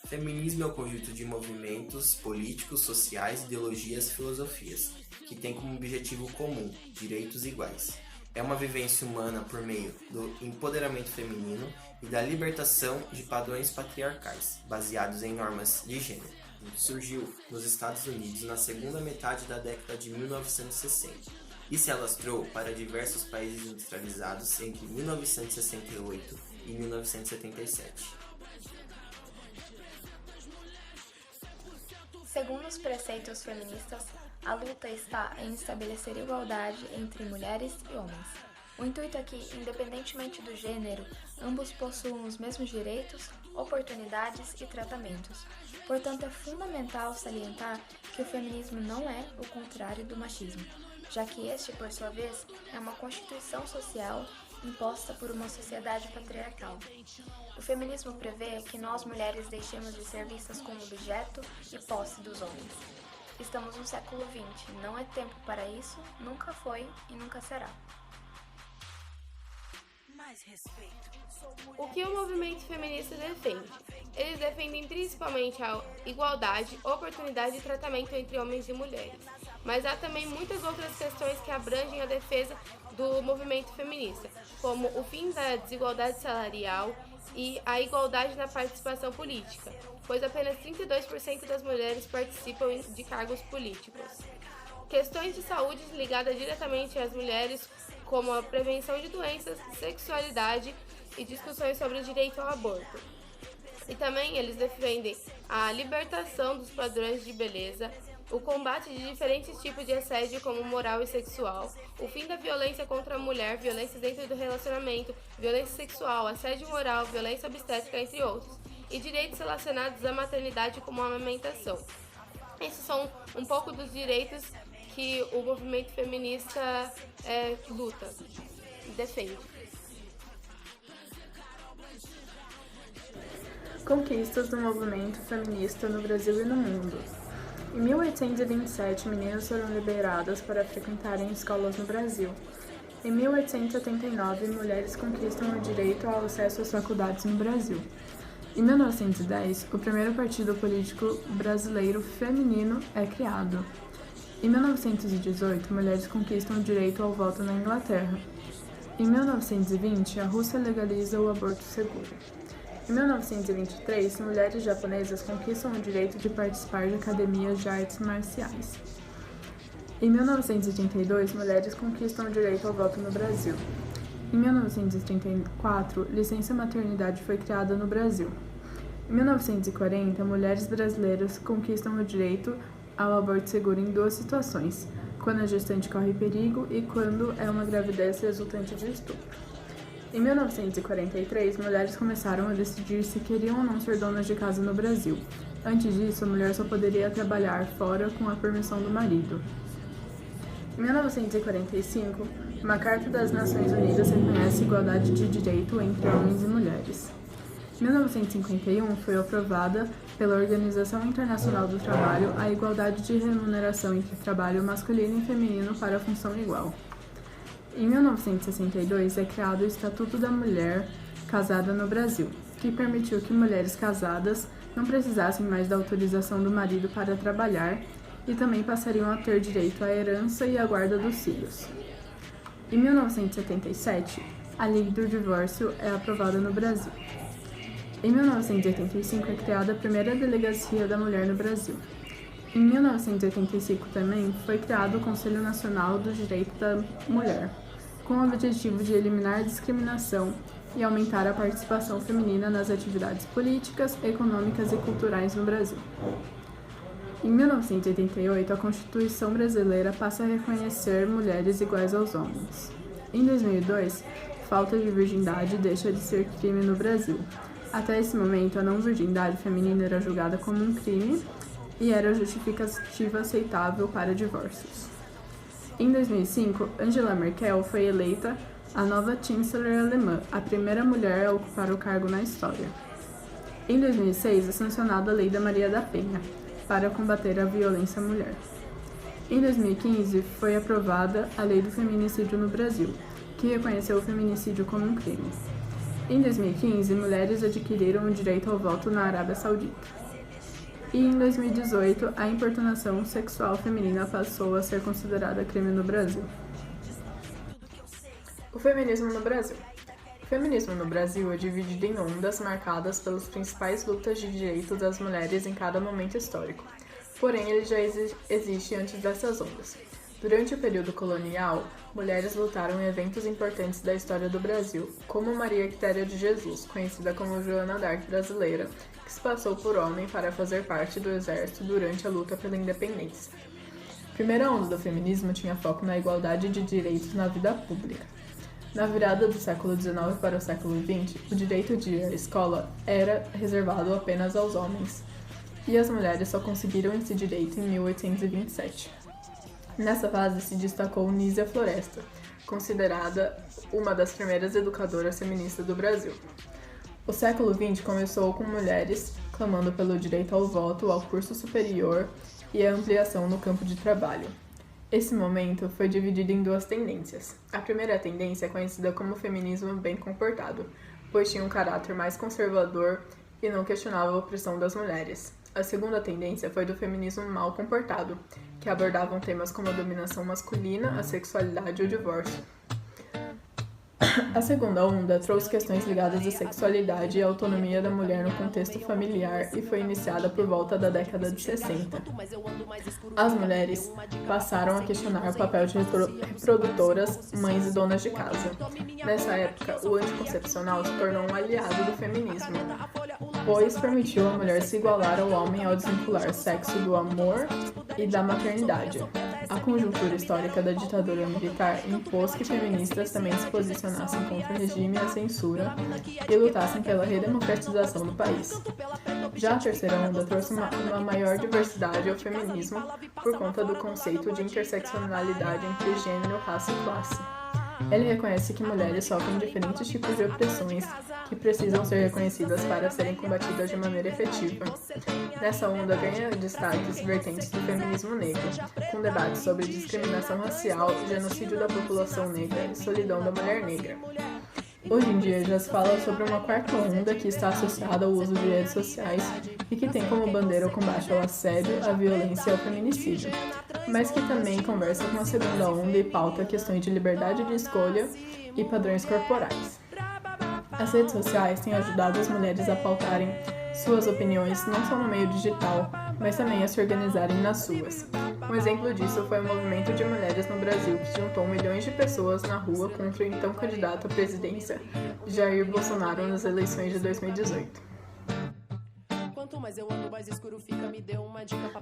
Feminismo é o conjunto de movimentos políticos, sociais, ideologias e filosofias, que tem como objetivo comum direitos iguais. É uma vivência humana por meio do empoderamento feminino e da libertação de padrões patriarcais, baseados em normas de gênero. Surgiu nos Estados Unidos na segunda metade da década de 1960 e se alastrou para diversos países industrializados entre 1968 e 1977. Segundo os preceitos feministas, a luta está em estabelecer igualdade entre mulheres e homens. O intuito é que, independentemente do gênero, ambos possuam os mesmos direitos, oportunidades e tratamentos. Portanto, é fundamental salientar que o feminismo não é o contrário do machismo, já que este, por sua vez, é uma constituição social imposta por uma sociedade patriarcal. O feminismo prevê que nós mulheres deixemos de ser vistas como objeto e posse dos homens. Estamos no século XX, não é tempo para isso, nunca foi e nunca será. O que o movimento feminista defende? Eles defendem principalmente a igualdade, oportunidade e tratamento entre homens e mulheres. Mas há também muitas outras questões que abrangem a defesa do movimento feminista, como o fim da desigualdade salarial e a igualdade na participação política, pois apenas 32% das mulheres participam de cargos políticos. Questões de saúde ligadas diretamente às mulheres, como a prevenção de doenças, sexualidade e discussões sobre o direito ao aborto. E também eles defendem a libertação dos padrões de beleza, o combate de diferentes tipos de assédio como moral e sexual, o fim da violência contra a mulher, violência dentro do relacionamento, violência sexual, assédio moral, violência obstétrica, entre outros, e direitos relacionados à maternidade como a amamentação. Esses são um pouco dos direitos que o movimento feminista luta e defende. Conquistas do movimento feminista no Brasil e no mundo. Em 1827, meninas foram liberadas para frequentarem escolas no Brasil. Em 1879, mulheres conquistam o direito ao acesso às faculdades no Brasil. Em 1910, o primeiro partido político brasileiro feminino é criado. Em 1918, mulheres conquistam o direito ao voto na Inglaterra. Em 1920, a Rússia legaliza o aborto seguro. Em 1923, mulheres japonesas conquistam o direito de participar de academias de artes marciais. Em 1932, mulheres conquistam o direito ao voto no Brasil. Em 1934, licença maternidade foi criada no Brasil. Em 1940, mulheres brasileiras conquistam o direito ao aborto seguro em duas situações, quando a gestante corre perigo e quando é uma gravidez resultante de estupro. Em 1943, mulheres começaram a decidir se queriam ou não ser donas de casa no Brasil. Antes disso, a mulher só poderia trabalhar fora com a permissão do marido. Em 1945, uma Carta das Nações Unidas reconhece a igualdade de direito entre homens e mulheres. Em 1951, foi aprovada pela Organização Internacional do Trabalho a igualdade de remuneração entre trabalho masculino e feminino para a função igual. Em 1962, é criado o Estatuto da Mulher Casada no Brasil, que permitiu que mulheres casadas não precisassem mais da autorização do marido para trabalhar e também passariam a ter direito à herança e à guarda dos filhos. Em 1977, a Lei do Divórcio é aprovada no Brasil. Em 1985, é criada a primeira Delegacia da Mulher no Brasil. Em 1985 também foi criado o Conselho Nacional do Direito da Mulher, com o objetivo de eliminar a discriminação e aumentar a participação feminina nas atividades políticas, econômicas e culturais no Brasil. Em 1988, a Constituição brasileira passa a reconhecer mulheres iguais aos homens. Em 2002, falta de virgindade deixa de ser crime no Brasil. Até esse momento, a não virgindade feminina era julgada como um crime e era justificativa aceitável para divórcios. Em 2005, Angela Merkel foi eleita a nova chanceler alemã, a primeira mulher a ocupar o cargo na história. Em 2006, é sancionada a Lei da Maria da Penha, para combater a violência à mulher. Em 2015, foi aprovada a Lei do Feminicídio no Brasil, que reconheceu o feminicídio como um crime. Em 2015, mulheres adquiriram o direito ao voto na Arábia Saudita. E em 2018, a importunação sexual feminina passou a ser considerada crime no Brasil. O feminismo no Brasil. O feminismo no Brasil é dividido em ondas marcadas pelas principais lutas de direitos das mulheres em cada momento histórico. Porém, ele já existe antes dessas ondas. Durante o período colonial, mulheres lutaram em eventos importantes da história do Brasil, como Maria Quitéria de Jesus, conhecida como Joana d'Arc brasileira, que se passou por homem para fazer parte do exército durante a luta pela independência. A primeira onda do feminismo tinha foco na igualdade de direitos na vida pública. Na virada do século XIX para o século XX, o direito de ir à escola era reservado apenas aos homens, e as mulheres só conseguiram esse direito em 1827. Nessa fase se destacou Nísia Floresta, considerada uma das primeiras educadoras feministas do Brasil. O século XX começou com mulheres clamando pelo direito ao voto, ao curso superior e à ampliação no campo de trabalho. Esse momento foi dividido em duas tendências. A primeira tendência é conhecida como feminismo bem comportado, pois tinha um caráter mais conservador e não questionava a opressão das mulheres. A segunda tendência foi do feminismo mal comportado, que abordavam temas como a dominação masculina, a sexualidade e o divórcio. A segunda onda trouxe questões ligadas à sexualidade e à autonomia da mulher no contexto familiar e foi iniciada por volta da década de 60. As mulheres passaram a questionar o papel de reprodutoras, mães e donas de casa. Nessa época, o anticoncepcional se tornou um aliado do feminismo, pois permitiu à mulher se igualar ao homem ao desvincular sexo do amor e da maternidade. A conjuntura histórica da ditadura militar impôs que feministas também se posicionassem contra o regime e a censura e lutassem pela redemocratização do país. Já a terceira onda trouxe uma maior diversidade ao feminismo por conta do conceito de interseccionalidade entre gênero, raça e classe. Ele reconhece que mulheres sofrem diferentes tipos de opressões que precisam ser reconhecidas para serem combatidas de maneira efetiva. Nessa onda ganha destaque as vertentes do feminismo negro, com debates sobre discriminação racial, genocídio da população negra e solidão da mulher negra. Hoje em dia já se fala sobre uma quarta onda que está associada ao uso de redes sociais e que tem como bandeira o combate ao assédio, à violência e ao feminicídio, mas que também conversa com a segunda onda e pauta questões de liberdade de escolha e padrões corporais. As redes sociais têm ajudado as mulheres a pautarem suas opiniões não só no meio digital, mas também a se organizarem nas suas. Um exemplo disso foi o movimento de mulheres no Brasil, que juntou milhões de pessoas na rua contra o então candidato à presidência, Jair Bolsonaro, nas eleições de 2018.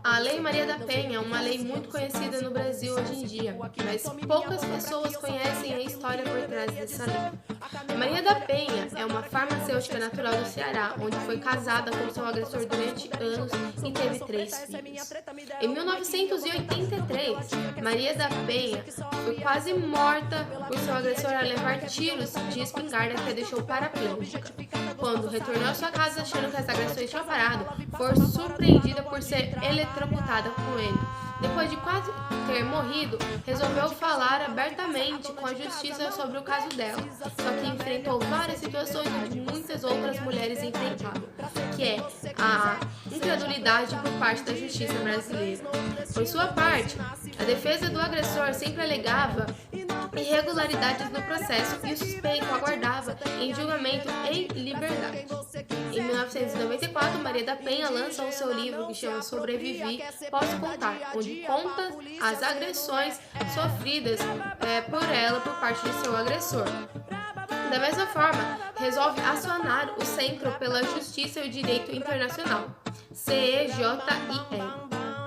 A Lei Maria da Penha é uma lei muito conhecida no Brasil hoje em dia, mas poucas pessoas conhecem a história por trás dessa lei. Maria da Penha é uma farmacêutica natural do Ceará, onde foi casada com seu agressor durante anos e teve 3 filhos. Em 1983, Maria da Penha foi quase morta por seu agressor a levar tiros de espingarda que a deixou paraplégica. Quando retornou à sua casa achando que as agressões tinham parado, foi surpreendida por ser eletrocutada com ele. Depois de quase ter morrido, resolveu falar abertamente com a justiça sobre o caso dela, só que enfrentou várias situações que muitas outras mulheres enfrentavam, que é a incredulidade por parte da justiça brasileira. Por sua parte, a defesa do agressor sempre alegava irregularidades no processo e o suspeito aguardava em julgamento em liberdade. Em 1994, Maria da Penha lança o seu livro que chama Sobrevivi, Posso Contar, onde conta as agressões sofridas por ela por parte de seu agressor. Da mesma forma, resolve acionar o Centro pela Justiça e o Direito Internacional, CEJIE,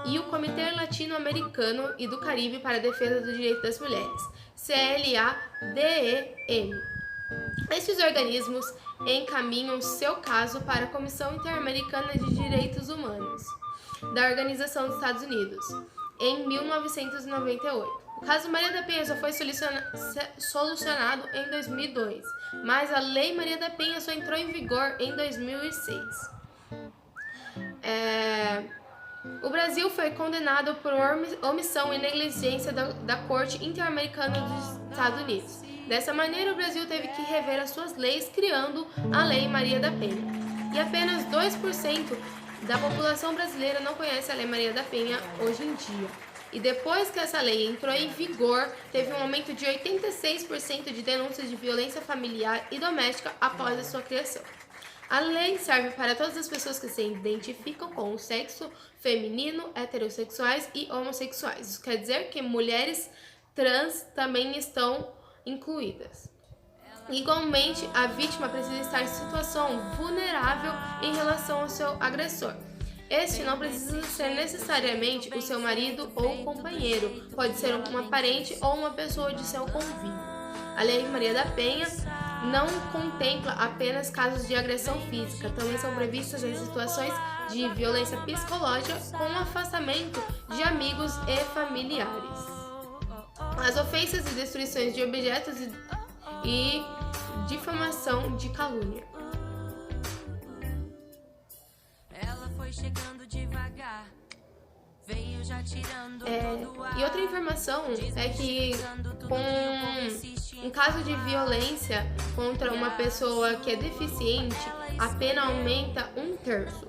e o Comitê Latino-Americano e do Caribe para a Defesa do Direito das Mulheres, CLADEM. Estes organismos encaminham seu caso para a Comissão Interamericana de Direitos Humanos da Organização dos Estados Unidos, em 1998. O caso Maria da Penha só foi solucionado em 2002, mas a Lei Maria da Penha só entrou em vigor em 2006. O Brasil foi condenado por omissão e negligência da Corte Interamericana dos Estados Unidos Dessa maneira, o Brasil teve que rever as suas leis, criando a Lei Maria da Penha. E apenas 2% da população brasileira não conhece a Lei Maria da Penha hoje em dia. E depois que essa lei entrou em vigor, teve um aumento de 86% de denúncias de violência familiar e doméstica após a sua criação. A lei serve para todas as pessoas que se identificam com o sexo feminino, heterossexuais e homossexuais. Isso quer dizer que mulheres trans também estão incluídas. Igualmente, a vítima precisa estar em situação vulnerável em relação ao seu agressor. Este não precisa ser necessariamente o seu marido ou companheiro, pode ser uma parente ou uma pessoa de seu convívio. A Lei Maria da Penha não contempla apenas casos de agressão física, também são previstas as situações de violência psicológica com afastamento de amigos e familiares. As ofensas e destruições de objetos e difamação de calúnia. Ela foi chegando devagar. E outra informação é que em caso de violência contra uma pessoa que é deficiente, a pena aumenta 1/3.